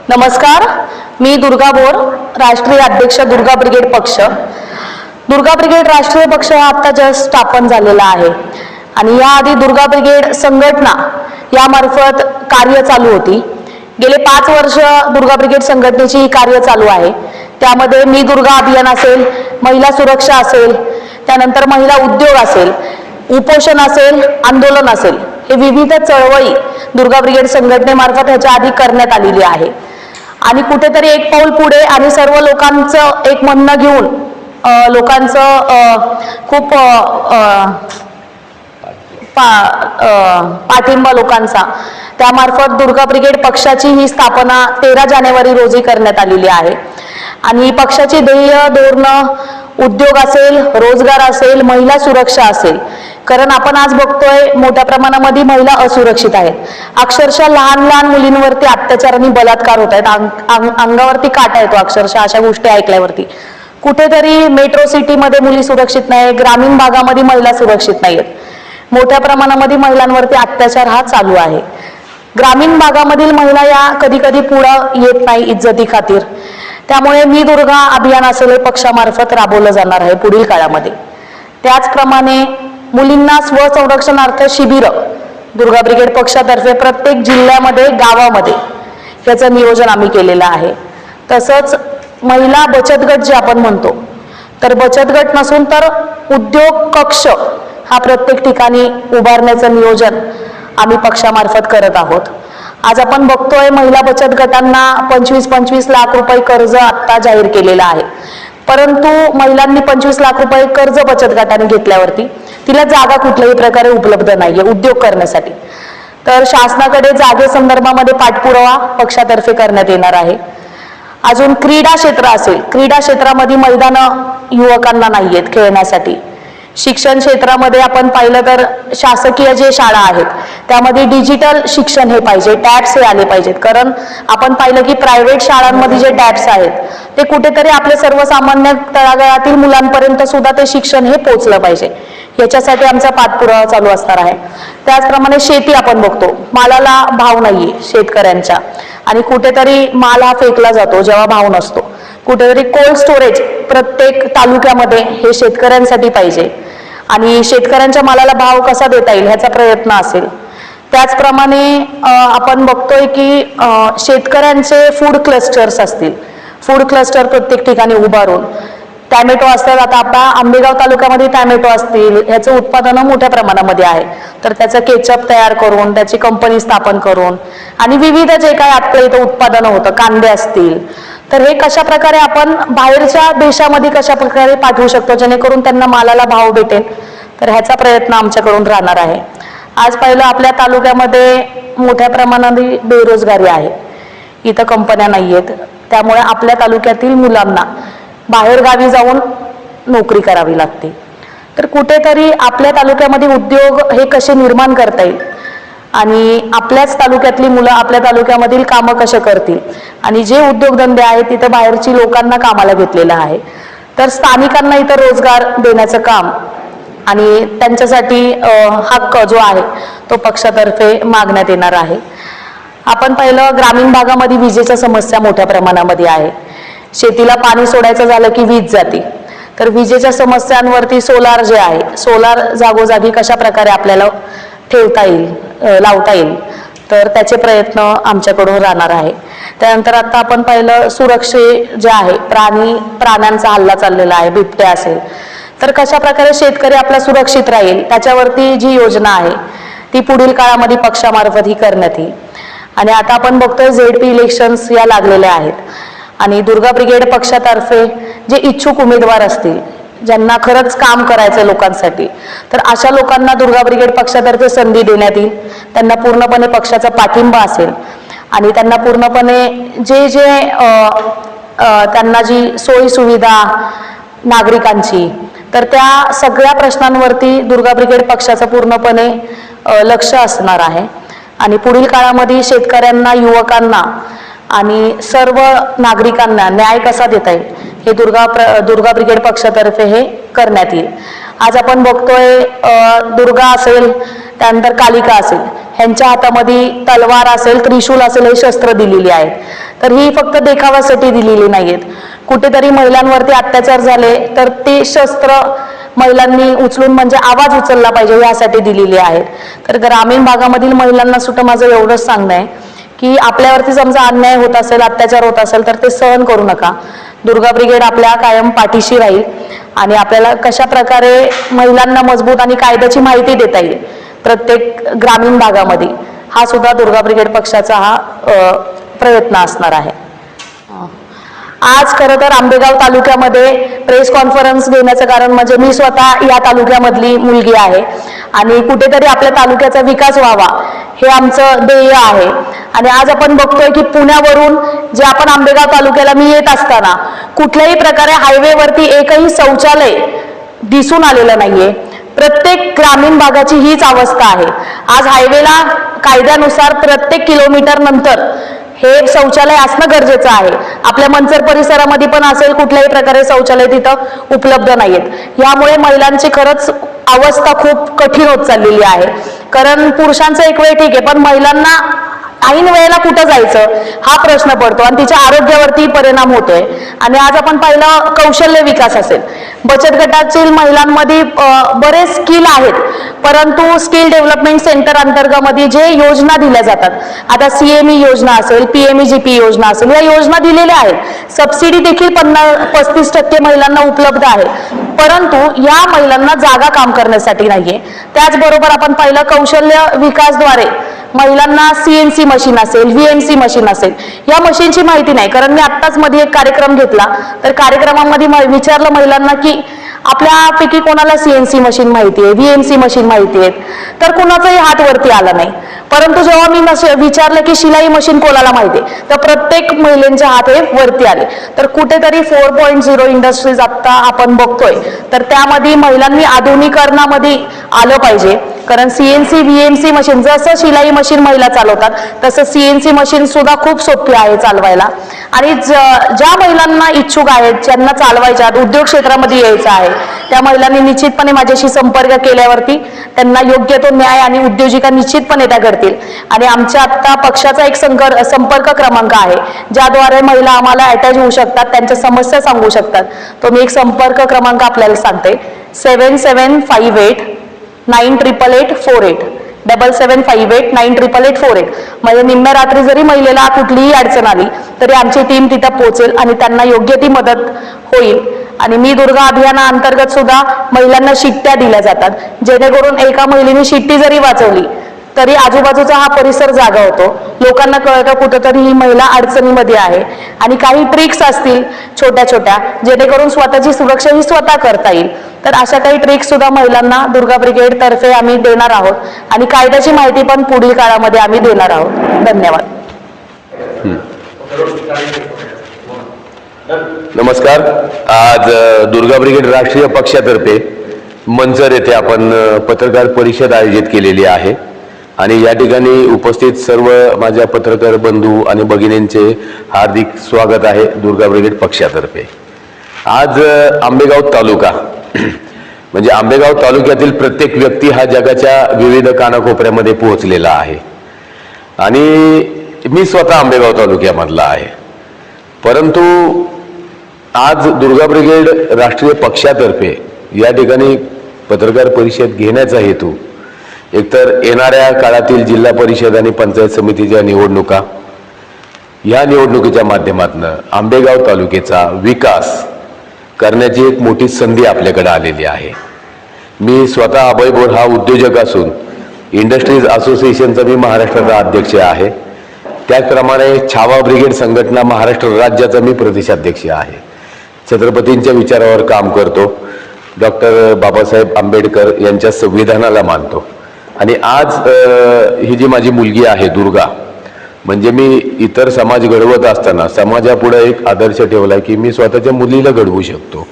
नमस्कार, मी दुर्गा बोर, राष्ट्रीय अध्यक्ष दुर्गा ब्रिगेड पक्ष। दुर्गा ब्रिगेड राष्ट्रीय पक्ष हा आता जस्ट स्थापन झालेला आहे आणि याआधी दुर्गा ब्रिगेड संघटना यामार्फत कार्य चालू होती। गेले 5 वर्ष दुर्गा ब्रिगेड संघटनेची ही कार्य चालू आहे। त्यामध्ये मी दुर्गा अभियान असेल, महिला सुरक्षा असेल, त्यानंतर महिला उद्योग असेल, उपोषण असेल, आंदोलन असेल, हे विविध चळवळी दुर्गा ब्रिगेड संघटनेमार्फत ह्याच्या आधी करण्यात आलेली आहे। आणि कुठेतरी एक पाऊल पुढे आणि सर्व लोकांचं एक म्हणणं घेऊन लोकांचं खूप पाठिंबा लोकांचा त्यामार्फत दुर्गा ब्रिगेड पक्षाची ही स्थापना 13 जानेवारी रोजी करण्यात आलेली आहे। आणि पक्षाची ध्येय धोरणं उद्योग असेल, रोजगार असेल, महिला सुरक्षा असेल, कारण आपण आज बघतोय मोठ्या प्रमाणामध्ये महिला असुरक्षित आहेत। अक्षरशः लहान लहान मुलींवरती अत्याचार आणि बलात्कार होत आहेत। अंगावरती काटा येतो अक्षरशः अशा गोष्टी ऐकल्यावरती। कुठेतरी मेट्रो सिटीमध्ये मुली सुरक्षित नाही, ग्रामीण भागामध्ये महिला सुरक्षित नाहीत। मोठ्या प्रमाणामध्ये महिलांवरती अत्याचार हा चालू आहे। ग्रामीण भागामधील महिला या कधी कधी पुढे येत नाही इज्जती खातीर। त्यामुळे मी दुर्गा अभियान असेल हे पक्षामार्फत राबवलं जाणार आहे पुढील काळामध्ये। त्याचप्रमाणे मुलींना स्वसंरक्षणार्थ शिबिर दुर्गा ब्रिगेड पक्षातर्फे प्रत्येक जिल्ह्यामध्ये, गावामध्ये याचं नियोजन आम्ही केलेलं आहे। तसंच महिला बचत गट जे आपण म्हणतो, तर बचत गट नसून तर उद्योग कक्ष हा प्रत्येक ठिकाणी उभारण्याचं नियोजन आम्ही पक्षामार्फत करत आहोत। आज आपण बघतोय महिला बचत गटांना 25-25 लाख रुपये कर्ज आता जाहीर केलेलं आहे। परंतु महिलांनी 25 लाख रुपये कर्ज बचत गटाने घेतल्यावरती तिला जागा कुठल्याही प्रकारे उपलब्ध नाहीये उद्योग करण्यासाठी। तर शासनाकडे जागेसंदर्भामध्ये पाठपुरावा पक्षातर्फे करण्यात येणार आहे। अजून क्रीडा क्षेत्र असेल, क्रीडा क्षेत्रामध्ये मैदानं युवकांना नाहीयेत खेळण्यासाठी। शिक्षण क्षेत्रामध्ये आपण पाहिलं तर शासकीय जे शाळा आहेत त्यामध्ये डिजिटल शिक्षण हे पाहिजे, टॅब्स हे आले पाहिजेत। कारण आपण पाहिलं की प्रायव्हेट शाळांमध्ये जे टॅब्स आहेत ते कुठेतरी आपल्या सर्वसामान्य तळागाळातील मुलांपर्यंत सुद्धा ते शिक्षण हे पोहोचलं पाहिजे। याच्यासाठी आमचा पाठपुरावा चालू असणार आहे। त्याचप्रमाणे शेती आपण बघतो, मालाला भाव नाहीये शेतकऱ्यांच्या आणि कुठेतरी माल हा फेकला जातो जेव्हा भाव नसतो। कुठेतरी कोल्ड स्टोरेज प्रत्येक तालुक्यामध्ये हे शेतकऱ्यांसाठी पाहिजे आणि शेतकऱ्यांच्या मालाला भाव कसा देता येईल ह्याचा प्रयत्न असेल। त्याचप्रमाणे आपण बघतोय की शेतकऱ्यांचे फूड क्लस्टर्स असतील, फूड क्लस्टर प्रत्येक ठिकाणी उभारून टॅमॅटो असतात। आता आपला आंबेगाव तालुक्यामध्ये टॅमॅटो असतील, ह्याचं उत्पादन मोठ्या प्रमाणामध्ये आहे। तर त्याचं केचप तयार करून त्याची कंपनी स्थापन करून आणि विविध जे काही आपल्या इथं उत्पादन होतं, कांदे असतील, तर हे कशा प्रकारे आपण बाहेरच्या देशामध्ये कशा प्रकारे पाठवू शकतो जेणेकरून त्यांना मालाला भाव भेटेल, तर ह्याचा प्रयत्न आमच्याकडून राहणार आहे। आज पाहिलं आपल्या तालुक्यामध्ये मोठ्या प्रमाणात बेरोजगारी आहे, इथं कंपन्या नाही आहेत। त्यामुळे आपल्या तालुक्यातील मुलांना बाहेर गावी जाऊन नोकरी करावी लागते। तर कुठेतरी आपल्या तालुक्यामध्ये उद्योग हे कसे निर्माण करता येईल आणि आपल्याच तालुक्यातली मुलं आपल्या तालुक्यामधील कामं कसे करतील आणि जे उद्योगधंदे आहेत तिथं बाहेरची लोकांना कामाला घेतलेलं आहे। तर स्थानिकांना इथं रोजगार देण्याचं काम आणि त्यांच्यासाठी हक्क जो आहे तो पक्षातर्फे मागण्यात येणार आहे। आपण पाहिलं ग्रामीण भागामध्ये विजेच्या समस्या मोठ्या प्रमाणामध्ये आहे। शेतीला पाणी सोडायचं झालं की वीज जाते। तर विजेच्या समस्यांवरती सोलार जे आहे, सोलार जागोजागी कशा प्रकारे आपल्याला ठेवता येईल, लावता येईल, तर त्याचे प्रयत्न आमच्याकडून राहणार आहे। त्यानंतर आता आपण पाहिलं सुरक्षे जे आहे, प्राण्यांचा हल्ला चाललेला आहे, बिबट्या असेल, तर कशा प्रकारे शेतकरी आपला सुरक्षित राहील त्याच्यावरती जी योजना आहे ती पुढील काळामध्ये पक्षामार्फत ही करण्यात येईल। आणि आता आपण बघतोय ZP इलेक्शन्स या लागलेल्या आहेत आणि दुर्गा ब्रिगेड पक्षातर्फे जे इच्छुक उमेदवार असतील, ज्यांना खरंच काम करायचं लोकांसाठी, तर अशा लोकांना दुर्गा ब्रिगेड पक्षातर्फे संधी देण्यात येईल। त्यांना पूर्णपणे पक्षाचा पाठिंबा असेल आणि त्यांना पूर्णपणे जे जे त्यांना जी सोयी सुविधा नागरिकांची, तर त्या सगळ्या प्रश्नांवरती दुर्गा ब्रिगेड पक्षाचं पूर्णपणे लक्ष असणार आहे। आणि पुढील काळामध्ये शेतकऱ्यांना, युवकांना आणि सर्व नागरिकांना न्याय कसा देता येईल हे दुर्गा ब्रिगेड पक्षातर्फे हे करण्यात येईल। आज आपण बघतोय दुर्गा असेल, त्यानंतर कालिका असेल, ह्यांच्या हातामध्ये तलवार असेल, त्रिशूल असेल, हे शस्त्र दिलेली आहेत. तर ही फक्त देखाव्यासाठी दिलेली नाहीयेत. कुठेतरी महिलांवरती अत्याचार झाले तर ते शस्त्र महिलांनी उचलून म्हणजे आवाज उचलला पाहिजे यासाठी दिलेली आहेत. तर ग्रामीण भागामधील महिलांना सुद्धा माझं एवढंच सांगणं आहे की आपल्यावरती समजा अन्याय होत असेल, अत्याचार होत असेल तर ते सहन करू नका. दुर्गा ब्रिगेड आपल्या कायम पाठीशी राहील आणि आपल्याला कशा प्रकारे महिलांना मजबूत आणि कायद्याची माहिती देता येईल प्रत्येक ग्रामीण भागामध्ये, हा सुद्धा दुर्गा ब्रिगेड पक्षाचा हा प्रयत्न असणार आहे. आज खरं तर आंबेगाव तालुक्यामध्ये प्रेस कॉन्फरन्स घेण्याचं कारण म्हणजे मी स्वतः या तालुक्यामधली मुलगी आहे आणि कुठेतरी आपल्या तालुक्याचा विकास व्हावा हे आमचं ध्येय आहे. आणि आज आपण बघतोय की पुण्यावरून जे आपण आंबेगाव तालुक्याला मी येत असताना कुठल्याही प्रकारे हायवेवरती एकही शौचालय दिसून आलेलं नाहीये. प्रत्येक ग्रामीण भागाची हीच अवस्था आहे. आज हायवेला कायद्यानुसार प्रत्येक किलोमीटर नंतर हे शौचालय असणं गरजेचं आहे. आपल्या मंचर परिसरामध्ये पण असेल, कुठल्याही प्रकारे शौचालय तिथं उपलब्ध नाहीयेत. यामुळे महिलांची खरंच अवस्था खूप कठीण होत चाललेली आहे. कारण पुरुषांचं एक वेळ ठीक आहे, पण महिलांना ऐन वेळेला कुठं जायचं हा प्रश्न पडतो आणि तिच्या आरोग्यावरती परिणाम होतोय. आणि आज आपण पाहिलं कौशल्य विकास असेल, बचत गटातील महिलांमध्ये बरेच स्किल आहेत, परंतु स्किल डेव्हलपमेंट सेंटर अंतर्गत जे योजना दिल्या जातात, आता CME योजना असेल, PMEGP योजना असेल, या योजना दिलेल्या आहेत. सबसिडी देखील 35% महिलांना उपलब्ध आहे, परंतु या महिलांना जागा काम करण्यासाठी नाहीये. त्याचबरोबर आपण पाहिलं कौशल्य विकासद्वारे महिलांना CNC मशीन असेल, VNC मशीन असेल, या मशीनची माहिती नाही. कारण मी आत्ताच मध्ये एक कार्यक्रम घेतला, तर कार्यक्रमामध्ये विचारलं महिलांना की आपल्यापैकी कोणाला CNC मशीन माहिती आहे, VNC मशीन माहिती आहेत, तर कुणाचाही हात वरती आला नाही. परंतु जेव्हा मी विचारलं की शिलाई मशीन कोणाला माहिती आहे, तर प्रत्येक महिलांचे हात हे वरती आले. तर कुठेतरी 4.0 इंडस्ट्रीज आता आपण बघतोय, तर त्यामध्ये महिलांनी आधुनिकरणामध्ये आलं पाहिजे. कारण CNC VNC मशीन, जसं शिलाई मशीन महिला चालवतात तसं CNC मशीन सुद्धा खूप सोपी आहे चालवायला. आणि ज्या महिलांना इच्छुक आहेत, ज्यांना चालवायच्या उद्योग क्षेत्रामध्ये यायचं आहे, त्या महिलांनी निश्चितपणे माझ्याशी संपर्क केल्यावरती त्यांना योग्य तो न्याय आणि उद्योजिका निश्चितपणे त्या करतील. आणि आमच्या आता पक्षाचा एक संपर्क क्रमांक आहे, ज्याद्वारे महिला आम्हाला अटॅच होऊ शकतात, त्यांच्या समस्या सांगू शकतात. तो मी एक संपर्क क्रमांक आपल्याला सांगते, 7758-98848, 7758-98848. म्हणजे निम्म्या रात्री जरी महिलेला कुठलीही अडचण आली तरी आमची टीम तिथं पोहोचेल आणि त्यांना योग्य ती मदत होईल. आणि मी दुर्गा अभियानाअंतर्गत सुद्धा महिलांना शिट्ट्या दिल्या जातात, जेणेकरून एका महिलेने शिट्टी जरी वाचवली तरी आजूबाजूचा हा परिसर जागा होतो. लोकांना कळतं कुठंतरी ही महिला अडचणीमध्ये आहे. आणि काही ट्रिक्स असतील छोट्या छोट्या, जेणेकरून स्वतःची सुरक्षा ही स्वतः करता येईल. तर अशा काही ट्रिक्स सुद्धा महिलांना दुर्गा ब्रिगेड तर्फे आम्ही देणार आहोत आणि कायद्याची माहिती पण पुढील काळामध्ये आम्ही देणार आहोत. धन्यवाद. नमस्कार. आज दुर्गा ब्रिगेड राष्ट्रीय पक्षातर्फे मंचर येथे आपण पत्रकार परिषद आयोजित केलेली आहे आणि या ठिकाणी उपस्थित सर्व माझ्या पत्रकार बंधू आणि भगिनींचे हार्दिक स्वागत आहे दुर्गा ब्रिगेड पक्षातर्फे. आज आंबेगाव तालुका म्हणजे आंबेगाव तालुक्यातील प्रत्येक व्यक्ती हा जगाच्या विविध कानाकोपऱ्यामध्ये पोहोचलेला आहे आणि मी स्वतः आंबेगाव तालुक्यामधला आहे. परंतु आज दुर्गा ब्रिगेड राष्ट्रीय पक्षातर्फे या ठिकाणी पत्रकार परिषद घेण्याचा हेतू एकतर येणाऱ्या काळातील जिल्हा परिषद आणि पंचायत समितीच्या निवडणुका, या निवडणुकीच्या माध्यमातून आंबेगाव तालुक्याचा विकास करण्याची एक मोठी संधी आपल्याकडे आलेली आहे. मी स्वतः अभय बोर हा उद्योजक असून इंडस्ट्रीज असोसिएशनचा मी महाराष्ट्राचा अध्यक्ष आहे. त्याचप्रमाणे छावा ब्रिगेड संघटना महाराष्ट्र राज्याचा मी प्रदेशाध्यक्ष आहे. छत्रपतींच्या विचारावर काम करतो, डॉक्टर बाबासाहेब आंबेडकर यांच्या संविधानाला मानतो. आणि आज ही जी माझी मुलगी आहे दुर्गा, म्हणजे मी इतर समाज घडवत असताना समाजापुढे एक आदर्श ठेवला की मी स्वतःच्या मुलीला घडवू शकतो.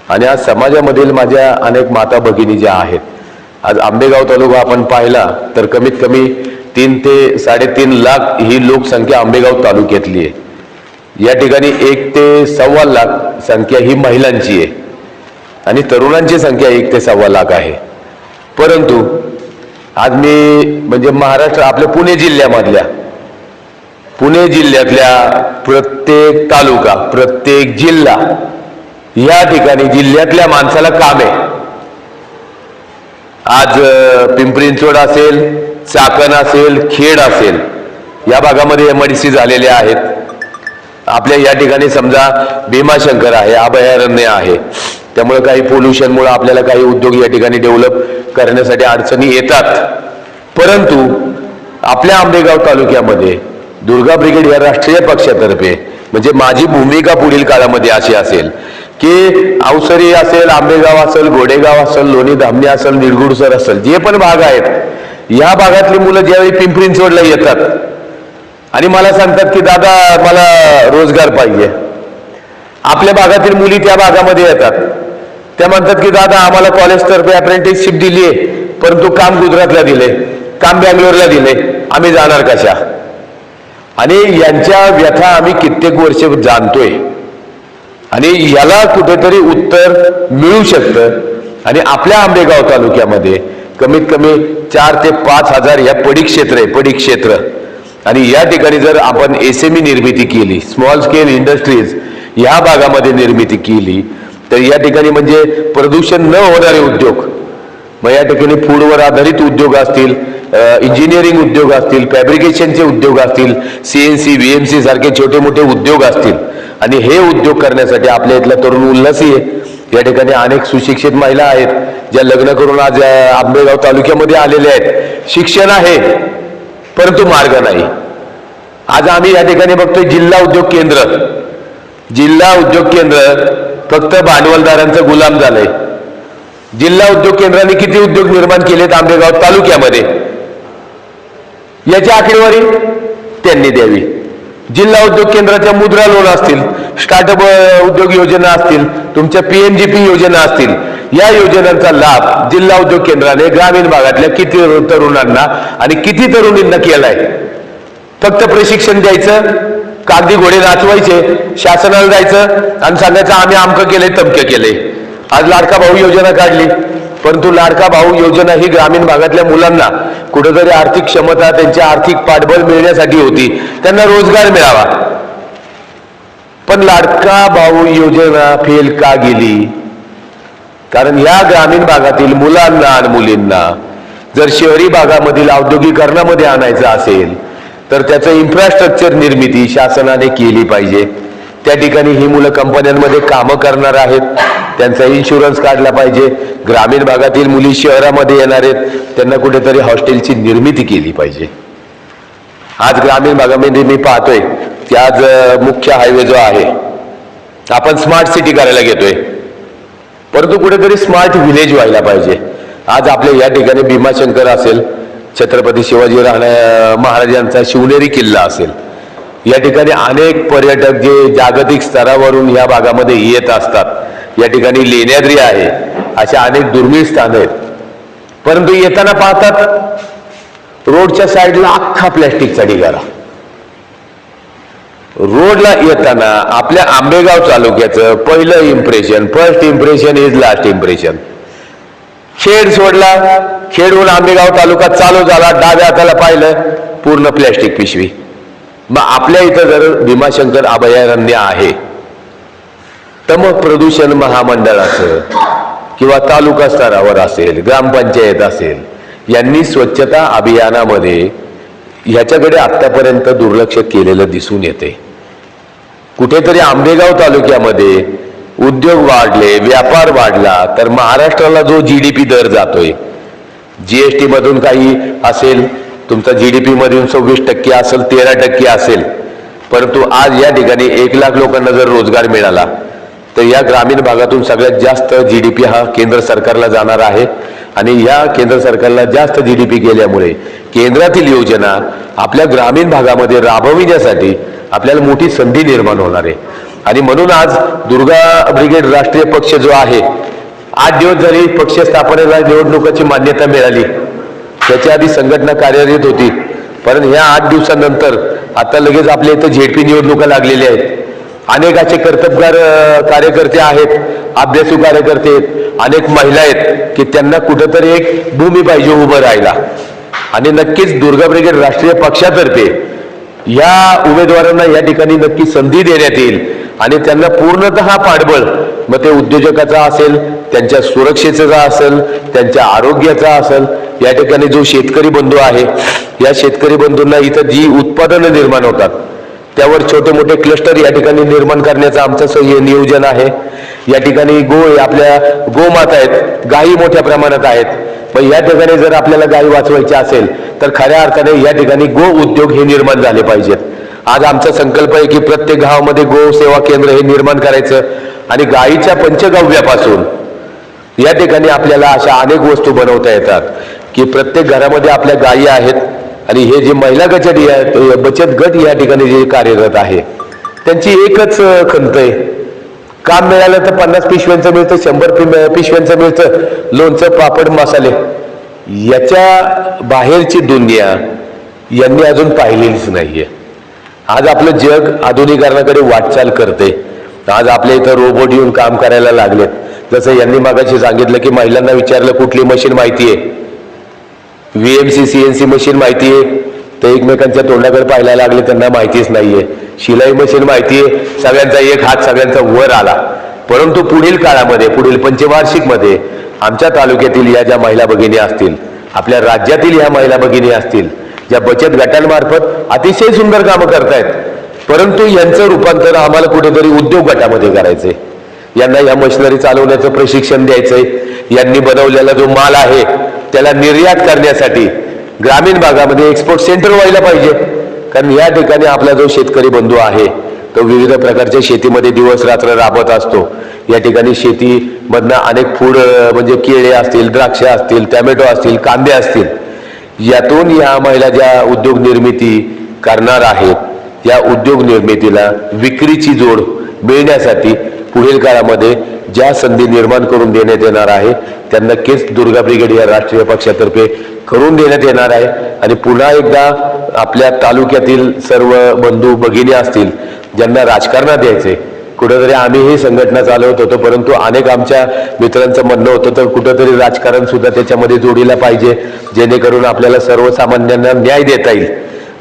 आणि आज समाजामधील माझ्या अनेक माता भगिनी ज्या आहेत, आज आंबेगाव तालुका आपण पाहिला तर कमीत कमी 3 ते 3.5 लाख ही लोकसंख्या आंबेगाव तालुक्यातली आहे. या ठिकाणी 1 ते 1.25 लाख संख्या ही महिलांची आहे. आणि तरुणांची संख्या 1 ते 1.25 लाख आहे. परंतु आज मी म्हणजे महाराष्ट्र आपल्या पुणे जिल्ह्यातल्या प्रत्येक तालुका, प्रत्येक जिल्हा, या ठिकाणी जिल्ह्यातल्या माणसाला काम आहे. आज पिंपरी चिंचवड असेल, चाकण असेल, खेड असेल, या भागामध्ये एमआयडीसी झालेले आहेत. आपल्या या ठिकाणी समजा भीमाशंकर आहे, अभयारण्य आहे, त्यामुळे काही पोल्युशनमुळे आपल्याला काही उद्योग या ठिकाणी डेव्हलप करण्यासाठी अडचणी येतात. परंतु आपल्या आंबेगाव तालुक्यामध्ये दुर्गा ब्रिगेड या राष्ट्रीय पक्षातर्फे म्हणजे माझी भूमिका पुढील काळामध्ये अशी असेल की अवसरी असेल, आंबेगाव असेल, घोडेगाव असेल, लोणी धामणी असेल, निरगुडसर असेल, जे पण भाग आहेत, या भागातली मुलं ज्यावेळी पिंपरी चिंचवडला येतात आणि मला सांगतात की दादा मला रोजगार पाहिजे, आपल्या भागातील मुली त्या भागामध्ये येतात, त्या म्हणतात की दादा आम्हाला कॉलेजतर्फे अप्रेंटिसशिप दिली आहे, परंतु काम गुजरातला दिले, काम बँगलोरला दिले, आम्ही जाणार कशा? आणि यांच्या व्यथा आम्ही कित्येक वर्ष जाणतोय आणि याला कुठेतरी उत्तर मिळू शकतं. आणि आपल्या आंबेगाव तालुक्यामध्ये कमीत कमी 4 ते 5 हजार या पडीक क्षेत्र आणि या ठिकाणी जर आपण SME निर्मिती केली, स्मॉल स्केल इंडस्ट्रीज या भागामध्ये निर्मिती केली, तर या ठिकाणी म्हणजे प्रदूषण न होणारे उद्योग, मग या ठिकाणी फूडवर आधारित उद्योग असतील, इंजिनिअरिंग उद्योग असतील, फॅब्रिकेशनचे उद्योग असतील, CNC VMC सारखे छोटे मोठे उद्योग असतील, आणि हे उद्योग करण्यासाठी आपल्या इथला तरुण उल्हासी आहे. या ठिकाणी अनेक सुशिक्षित महिला आहेत ज्या लग्न करून आज आंबेगाव तालुक्यामध्ये आलेल्या आहेत. शिक्षण आहे परंतु मार्ग नाही. आज आम्ही या ठिकाणी बघतोय जिल्हा उद्योग केंद्र फक्त भांडवलदारांचं गुलाम झालंय. जिल्हा उद्योग केंद्राने किती उद्योग निर्माण केलेत आंबेगाव तालुक्यामध्ये याची आकडेवारी त्यांनी द्यावी. जिल्हा उद्योग केंद्राच्या मुद्रा लोन असतील, स्टार्टअप उद्योग योजना असतील, तुमच्या PMGP योजना असतील, या योजनांचा लाभ जिल्हा उद्योग केंद्राने ग्रामीण भागातल्या किती तरुणांना आणि किती तरुणींना केलाय. फक्त प्रशिक्षण द्यायचं, कागदी घोडे नाचवायचे, शासनाला जायचं आणि सांगायचं आम्ही अमकं केलंय तमकं केलंय. आज लाडका भाऊ योजना काढली, परंतु लाडका भाऊ योजना ही ग्रामीण भागातल्या मुलांना कुठेतरी आर्थिक क्षमता, त्यांची आर्थिक पाठबळ मिळण्यासाठी होती, त्यांना रोजगार मिळावा. पण लाडका भाऊ योजना फेल का गेली? कारण या ग्रामीण भागातील मुलांना आणि मुलींना जर शहरी भागामधील औद्योगिकरणामध्ये आणायचं असेल तर त्याचं इन्फ्रास्ट्रक्चर निर्मिती शासनाने केली पाहिजे. त्या ठिकाणी ही मुलं कंपन्यांमध्ये कामं करणार आहेत, त्यांचा इन्शुरन्स काढला पाहिजे. ग्रामीण भागातील मुली शहरामध्ये येणार आहेत, त्यांना कुठेतरी हॉस्टेलची निर्मिती केली पाहिजे. आज ग्रामीण भागामध्ये मी पाहतोय की आज मुख्य हायवे जो आहे आपण स्मार्ट सिटी करायला घेतोय, परंतु कुठेतरी स्मार्ट विलेज व्हायला पाहिजे. आज आपल्या या ठिकाणी भीमाशंकर असेल, छत्रपती शिवाजी महाराजांचा शिवनेरी किल्ला असेल, या ठिकाणी अनेक पर्यटक जे जागतिक स्तरावरून या भागामध्ये येत असतात. या ठिकाणी लेण्याद्री आहे, अशा अनेक दुर्मिळ स्थान आहेत. परंतु येताना पाहतात रोडच्या साईडला अख्खा प्लॅस्टिकचा ढिगारा. रोडला येताना आपल्या आंबेगाव तालुक्याचं पहिलं impression, first impression is last impression. Khed सोडला, खेडहून आंबेगाव तालुका चालू झाला, डाव्या हाताला पाहिलं पूर्ण प्लॅस्टिक पिशवी. मग आपल्या इथं जर भीमाशंकर अभयारण्य आहे तर मग प्रदूषण महामंडळाचं किंवा तालुका स्तरावर असेल, ग्रामपंचायत असेल, यांनी स्वच्छता अभियानामध्ये ह्याच्याकडे आतापर्यंत दुर्लक्ष केलेलं दिसून येते. कुठेतरी आंबेगाव तालुक्यामध्ये उद्योग वाढले, व्यापार वाढला, तर महाराष्ट्राला जो GDP दर जातोय, GST मधून काही असेल, तुमचा GDP मधून 26% असेल, 13% असेल, परंतु आज या ठिकाणी 1 लाख लोकांना जर रोजगार मिळाला तर या ग्रामीण भागातून सगळ्यात जास्त GDP हा केंद्र सरकारला जाणार आहे. आणि या केंद्र सरकारला जास्त GDP गेल्यामुळे केंद्रातील योजना आपल्या ग्रामीण भागामध्ये राबविण्यासाठी आपल्याला मोठी संधी निर्माण होणार आहे. आणि म्हणून आज दुर्गा ब्रिगेड राष्ट्रीय पक्ष जो आहे, 8 दिवस झाली पक्ष स्थापनेला निवडणुकाची मान्यता मिळाली. त्याच्या आधी संघटना कार्यरत होती, परंतु ह्या 8 दिवसानंतर आता लगेच आपल्या इथं ZP निवडणुका लागलेल्या आहेत. अनेक असे कर्तबगार कार्यकर्ते आहेत अभ्यासू कार्यकर्ते आहेत, अनेक महिला आहेत की त्यांना कुठंतरी एक भूमी पाहिजे उभं राहायला. आणि नक्कीच दुर्गा ब्रिगेड राष्ट्रीय पक्षातर्फे या उमेदवारांना या ठिकाणी नक्की संधी देण्यात येईल आणि त्यांना पूर्णतः पाठबळ, मग ते उद्योजकाचा असेल, त्यांच्या सुरक्षेचा असेल, त्यांच्या आरोग्याचा असेल, या ठिकाणी जो शेतकरी बंधू आहे, या शेतकरी बंधूंना इथं जी उत्पादनं निर्माण होतात त्यावर छोटे मोठे क्लस्टर या ठिकाणी निर्माण करण्याचं आमचं नियोजन आहे. या ठिकाणी आपल्या गोमाता आहेत, गायी मोठ्या प्रमाणात आहेत. पण या ठिकाणी जर आपल्याला गायी वाचवायची असेल तर खऱ्या अर्थाने या ठिकाणी गो उद्योग हे निर्माण झाले पाहिजेत. आज आमचा संकल्प आहे की प्रत्येक गावामध्ये गो सेवा केंद्र हे निर्माण करायचं आणि गायीच्या पंचगव्यापासून या ठिकाणी आपल्याला अशा अनेक वस्तू बनवता येतात की प्रत्येक घरामध्ये आपल्या गायी आहेत. आणि हे जे महिला बचत गट या ठिकाणी जे कार्यरत आहे त्यांची एकच खंत आहे, काम मिळालं तर 50 पिशव्यांचं मिळतं, 100 पिशव्यांचं मिळतं, लोणचं पापड मसाले. याच्या बाहेरची दुनिया यांनी अजून पाहिलेलीच नाहीये. आज आपलं जग आधुनिकरणाकडे वाटचाल करते. आज आपल्या इथं रोबोट येऊन काम करायला लागलेत. जसं यांनी मागाशी सांगितलं की महिलांना विचारलं कुठली मशीन माहिती आहे, VMC CNC मशीन माहिती आहे, ते एकमेकांच्या तोंडाकडे पाहायला लागले, त्यांना माहितीच नाहीये. शिलाई मशीन माहिती आहे, सगळ्यांचा एक हात सगळ्यांचा वर आला. परंतु पुढील काळामध्ये, पुढील पंचवार्षिकमध्ये आमच्या तालुक्यातील या ज्या महिला भगिनी असतील, आपल्या राज्यातील ह्या महिला भगिनी असतील, ज्या बचत गटांमार्फत अतिशय सुंदर कामं करतायत, परंतु यांचं रूपांतर आम्हाला कुठेतरी उद्योग गटामध्ये करायचंय. यांना या मशिनरी चालवण्याचं प्रशिक्षण द्यायचंय. यांनी बनवलेला जो माल आहे त्याला निर्यात करण्यासाठी ग्रामीण भागामध्ये एक्सपोर्ट सेंटर व्हायला पाहिजे. कारण या ठिकाणी आपला जो शेतकरी बंधू आहे तो विविध प्रकारच्या शेतीमध्ये दिवस रात्र राबत असतो. या ठिकाणी शेतीमधनं अनेक फूड म्हणजे केळे असतील, द्राक्ष असतील, टॅमॅटो असतील, कांदे असतील, यातून या महिला ज्या उद्योग निर्मिती करणार आहेत, या उद्योग निर्मितीला विक्रीची जोड मिळण्यासाठी पुढील काळामध्ये ज्या संधी निर्माण करून देण्यात येणार आहे त्या नक्कीच दुर्गा ब्रिगेड या राष्ट्रीय पक्षातर्फे करून देण्यात येणार आहे. आणि पुन्हा एकदा आपल्या तालुक्यातील सर्व बंधू भगिनी असतील ज्यांना राजकारणात यायचे, कुठेतरी आम्हीही संघटना चालवत होतो, परंतु अनेक आमच्या मित्रांचं म्हणणं होतं तर कुठेतरी राजकारण सुद्धा त्याच्यामध्ये जोडीला पाहिजे, जेणेकरून आपल्याला सर्वसामान्यांना न्याय देता येईल.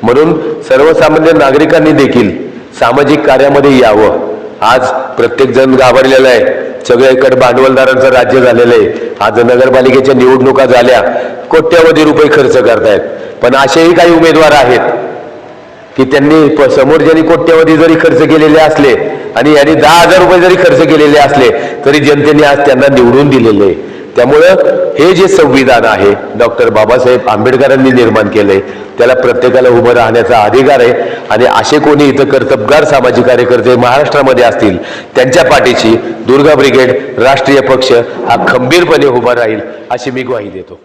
म्हणून सर्वसामान्य नागरिकांनी देखील सामाजिक कार्यामध्ये यावं. आज प्रत्येक जण घाबरलेला आहे, सगळीकडे भांडवलदारांचं राज्य झालेलं आहे. आज नगरपालिकेच्या निवडणुका झाल्या, कोट्यवधी रुपये खर्च करतायत. पण असेही काही उमेदवार आहेत की त्यांनी समोर ज्यांनी कोट्यवधी जरी खर्च केलेले असले आणि यांनी 10,000 रुपये जरी खर्च केलेले असले तरी जनतेने आज त्यांना निवडून दिलेले आहे. त्यामुळं हे जे संविधान आहे डॉक्टर बाबासाहेब आंबेडकरांनी निर्माण केलंय त्याला प्रत्येकाला उभं राहण्याचा अधिकार आहे. आणि असे कोणी इथं कर्तबगार सामाजिक कार्यकर्ते महाराष्ट्रामध्ये असतील त्यांच्या पाठीशी दुर्गा ब्रिगेड राष्ट्रीय पक्ष हा खंबीरपणे उभा राहील अशी मी ग्वाही देतो.